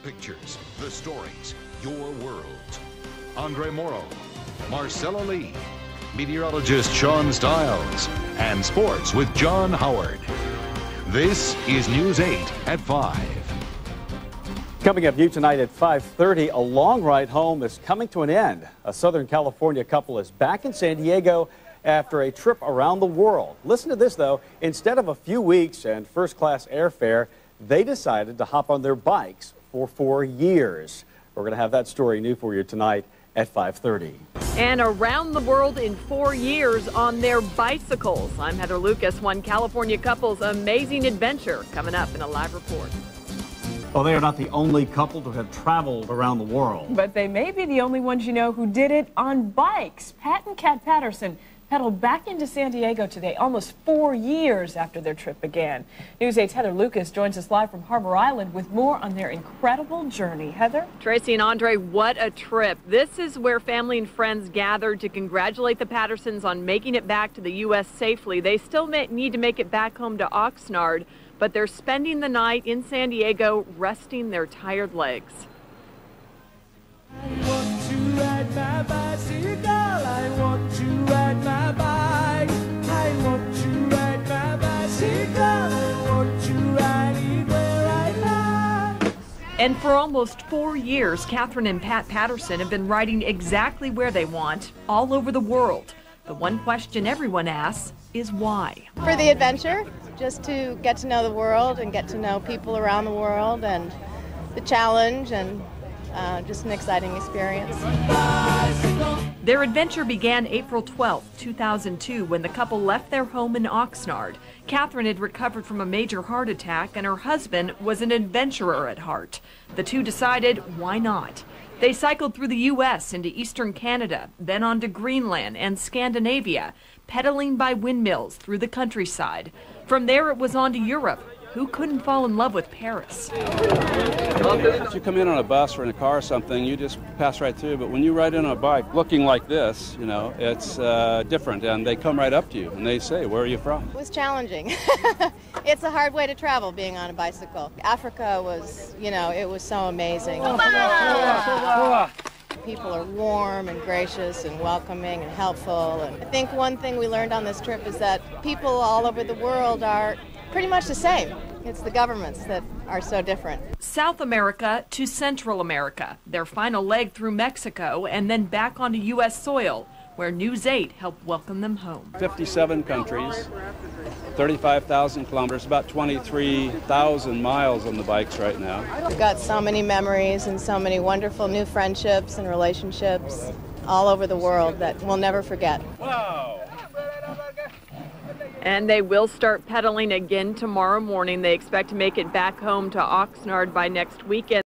pictures, the stories, your world. Andre Morrow, Marcella Lee, meteorologist Sean Stiles, and sports with John Howard. This is News 8 at 5. Coming up new tonight at 5:30, a long ride home is coming to an end. A Southern California couple is back in San Diego after a trip around the world. Listen to this, though. Instead of a few weeks and first-class airfare, they decided to hop on their bikes for 4 years. We're going to have that story new for you tonight at 5:30. And around the world in 4 years on their bicycles. I'm Heather Lucas. One California couple's amazing adventure coming up in a live report. Well, they are not the only couple to have traveled around the world. But they may be the only ones you know who did it on bikes. Pat and Kat Patterson pedaled back into San Diego today, almost 4 years after their trip began. News 8's Heather Lucas joins us live from Harbor Island with more on their incredible journey. Heather? Tracy and Andre, what a trip. This is where family and friends gathered to congratulate the Pattersons on making it back to the U.S. safely. They still need to make it back home to Oxnard, but they're spending the night in San Diego resting their tired legs. I want to ride my bicycle, I want to ride my bike, I want to ride my bicycle, I want to ride it where I like. And for almost 4 years, Catherine and Pat Patterson have been riding exactly where they want, all over the world. The one question everyone asks is why? For the adventure, just to get to know the world and get to know people around the world, and the challenge, and just an exciting experience. Their adventure began April 12, 2002, when the couple left their home in Oxnard. Catherine had recovered from a major heart attack, and her husband was an adventurer at heart. The two decided, why not? They cycled through the U.S. into eastern Canada, then on to Greenland and Scandinavia, pedaling by windmills through the countryside. From there, it was on to Europe. Who couldn't fall in love with Paris? If you come in on a bus or in a car or something, you just pass right through. But when you ride in on a bike looking like this, you know, it's different. And they come right up to you and they say, where are you from? It was challenging. It's a hard way to travel being on a bicycle. Africa was, you know, it was so amazing. People are warm and gracious and welcoming and helpful. And I think one thing we learned on this trip is that people all over the world are pretty much the same. It's the governments that are so different. South America to Central America, their final leg through Mexico, and then back onto U.S. soil, where News 8 helped welcome them home. 57 countries, 35,000 kilometers, about 23,000 miles on the bikes right now. We've got so many memories and so many wonderful new friendships and relationships all over the world that we'll never forget. Wow! And they will start pedaling again tomorrow morning. They expect to make it back home to Oxnard by next weekend.